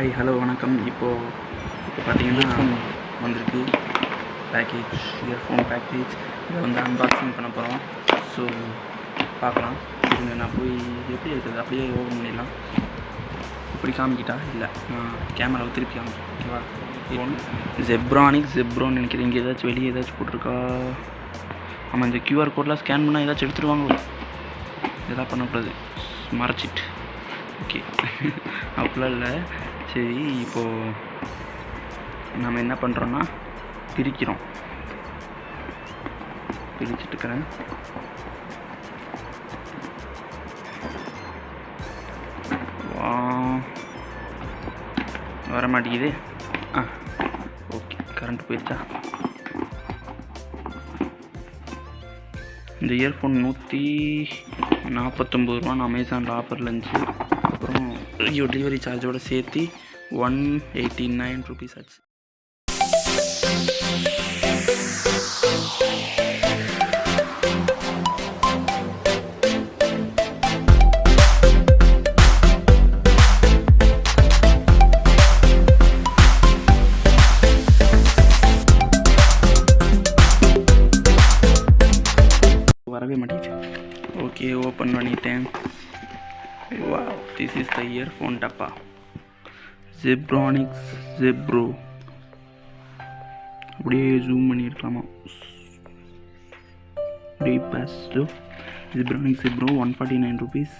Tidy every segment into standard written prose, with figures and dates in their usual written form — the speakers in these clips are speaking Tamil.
ஹாய் ஹலோ வணக்கம். இப்போது பார்த்தீங்கன்னா வந்திருக்கு பேக்கேஜ், இயர்ஃபோன் பேக்கேஜ். இதை வந்து அன்பாக்சிங் பண்ண போகிறோம். ஸோ பார்க்கலாம். இதுங்க நான் போய் எப்படி இருக்குது அப்படியே ஓப்பன் பண்ணிடலாம். இப்படி காமிக்கிட்டா இல்லை, நான் கேமராவை திருப்பி காமிக்கிறேன். ஓகேவா? Zerbronics Zebன்னு நினைக்கிறேன். இங்கே ஏதாச்சும் வெளியே ஏதாச்சும் போட்டிருக்கா? ஆமாம், இந்த கியூஆர் கோடெலாம் ஸ்கேன் பண்ணால் ஏதாச்சும் எடுத்துருவாங்களோ? இதெல்லாம் பண்ணக்கூடாது, மறைச்சிட்டு. ஓகே, அப்படிலாம் இல்லை. சரி, இப்போது நம்ம என்ன பண்ணுறோன்னா பிரிக்கிறோம். பிரிச்சுட்டுக்கிறேன். வர மாட்டேங்குது. ஓகே, கரண்ட் போயிடுச்சா? இந்த இயர்ஃபோன் 149 ரூபான்னு அமேசானில் ஆஃபரில் இருந்துச்சு. அப்புறம் டெலிவரி சார்ஜோடு சேர்த்து 189 ருபீஸ் ஆச்சு. வரவே மாட்டேங்குது. ஓகே, ஓப்பன் பண்ணிட்டேன். Wow, this is the earphone டப்பா. Zerbronics Zeb. அப்படியே ஜூம் பண்ணியிருக்கலாமா? அப்படியே பாஸ்ட்டு Zerbronics Zeb 149 ருபீஸ்.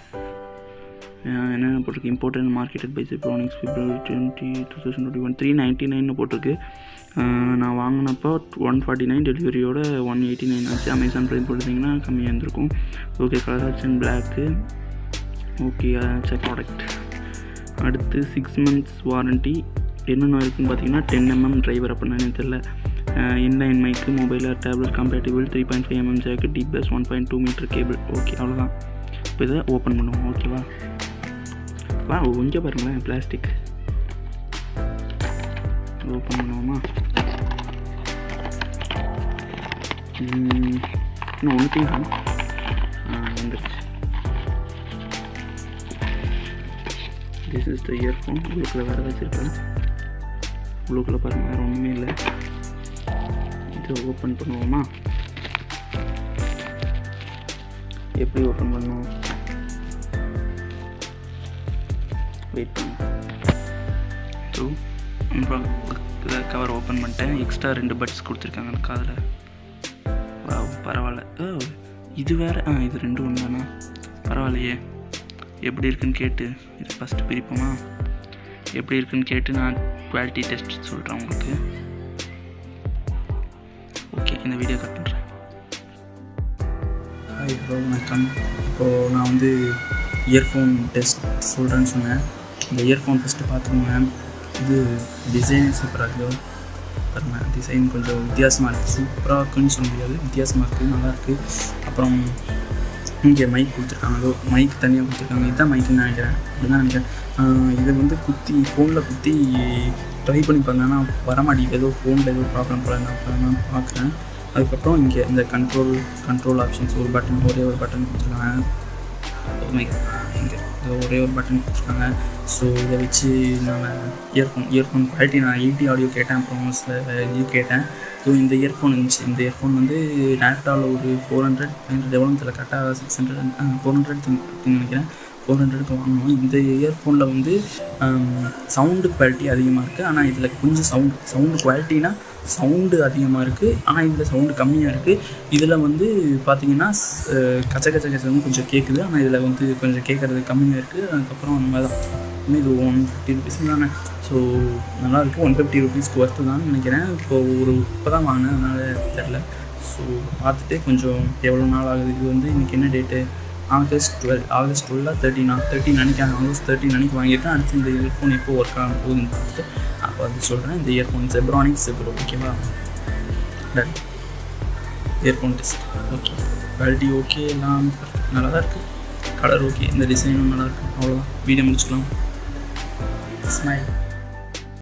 என்ன போட்டிருக்கு? Imported marketed by Zerbronics February 20, 2021 399 போட்டிருக்கு. நான் வாங்கினப்போ 149, டெலிவரியோட 189 ஆச்சு. அமேசான் ப்ரைஸ் போட்டிருந்தீங்கன்னா கம்மியாக இருந்திருக்கும். Okay, colour option black. Okay, ஆச்சு ப்ராடக்ட். அடுத்து 6 months வாரண்ட்டி. என்னென்ன இருக்குதுன்னு பார்த்தீங்கன்னா 10 mm டிரைவர் அப்படின்னா எனக்கு தெரியல. Inline mic, mobile tablet compatible, 3.5 mm jack, deep bass, 1.2 metre cable. Okay, அவ்வளோதான். இப்போ இதை ஓப்பன் பண்ணுவோம். ஓகேவா? கொஞ்சம் பாருங்களேன், பிளாஸ்டிக். ஓப்பன் பண்ணுவோமா? இன்னும் ஒன்றுத்தையும் வந்துருச்சு. This is the earphone. ப்ளூக்கில் வேறு வச்சுருக்கேன். ப்ளூக்கில் பாருங்கள், வேறு ஒன்றுமே இல்லை. இதை ஓப்பன் பண்ணுவோமா? எப்படி ஓப்பன் பண்ணுவோம்? வெயிட் பண்ணு. ஸோ கவர் ஓப்பன் பண்ணிட்டேன். எக்ஸ்ட்ரா 2 பட்ஸ் கொடுத்துருக்காங்க எனக்கு காதில். பரவாயில்ல. இது வேறு. இது 2 ஒன்று தானே? பரவாயில்லையே. எப்படி இருக்குன்னு கேட்டு இது ஃபஸ்ட்டு பிரிப்போமா? எப்படி இருக்குன்னு கேட்டு நான் குவாலிட்டி டெஸ்ட் சொல்கிறேன் உங்களுக்கு. ஓகே, இந்த வீடியோ கட் பண்ணுறேன். ஹாய் ஹலோ வணக்கம். இப்போது நான் வந்து இயர்ஃபோன் டெஸ்ட் சொல்கிறேன்னு சொன்னேன். இந்த இயர்ஃபோன் ஃபஸ்ட்டு பார்த்துக்கோங்க. இது டிசைன் சூப்பராக இருக்குது. பாருங்கள், டிசைன் கொஞ்சம் வித்தியாசமாக இருக்குது. சூப்பராக இருக்குன்னு சொல்ல முடியாது, வித்தியாசமாக இருக்குது, நல்லாயிருக்கு. அப்புறம் இங்கே மைக் கொடுத்துருக்காங்க. அதோ மைக் தனியாக கொடுத்துருக்காங்க. இதுதான் மைக்குன்னு நினைக்கிறேன். அப்படி தான் நினைக்கிறேன். இதை வந்து குத்தி ஃபோனில் குத்தி ட்ரை பண்ணி பார்த்தேன்னா வரமாட்டேங்குது. ஏதோ ஃபோனில் ஏதோ ப்ராப்ளம் போல நான் பார்க்குறேன். அதுக்கப்புறம் இங்கே இந்த கண்ட்ரோல் ஆப்ஷன்ஸ் ஒரு பட்டன், ஒரே ஒரு பட்டன் கொடுத்துருக்காங்க. இங்கே ஒரே ஒரு பட்டன் கொடுத்துருக்காங்க. ஸோ இதை வச்சு நான் இயர்ஃபோன் குவாலிட்டி நான் 80 ஆடியோ கேட்டேன். அப்புறம் இது கேட்டேன். ஸோ இந்த இயர்ஃபோன் இருந்துச்சு. இந்த இயர்ஃபோன் வந்து டேரெக்டாவில் ஒரு 400 எவ்வளோ தெரியல, கரெக்டாக 600 400 நினைக்கிறேன். 400க்கு வாங்கணும். இந்த இயர்ஃபோனில் வந்து சவுண்டு குவாலிட்டி அதிகமாக இருக்குது. ஆனால் இதில் கொஞ்சம் சவுண்டு குவாலிட்டினா சவுண்டு அதிகமாக இருக்குது. ஆனால் இதில் சவுண்டு கம்மியாக இருக்குது. இதில் வந்து பார்த்திங்கன்னா கச்ச கச்சன்னு கொஞ்சம் கேட்குது. ஆனால் இதில் வந்து கொஞ்சம் கேட்குறது கம்மியாக இருக்குது. அதுக்கப்புறம் அந்த மாதிரி தான். இது 150 ருபீஸ் தானே. ஸோ நல்லாயிருக்கு. 150 ருபீஸ்க்கு ஒர்த்து தான் நினைக்கிறேன். இப்போது இப்போ தான் வாங்கினேன், அதனால் தெரில. ஸோ பார்த்துட்டு கொஞ்சம் எவ்வளோ நாள் ஆகுது. இது வந்து இன்றைக்கி என்ன டேட்டு? ஆகஸ்ட் 12 13 நினைக்கிறேன். ஆகஸ்ட் 13 அன்றைக்கி வாங்கியிருக்கேன். அடுத்து இந்த இயர்ஃபோன் எப்போ ஒர்க் ஆக போகுதுன்னு பார்த்துட்டு அப்போ அது சொல்கிறேன். இந்த இயர்ஃபோன் Zerbronics Zeb. ஓகேவா? Done. Earphone test okay. Quality okay, எல்லாம் நல்லா தான் இருக்குது. கலர் ஓகே, இந்த டிசைனும் நல்லாயிருக்கு. அவ்வளோதான், வீடியோ முடிச்சுக்கலாம். ஸ்மைல்.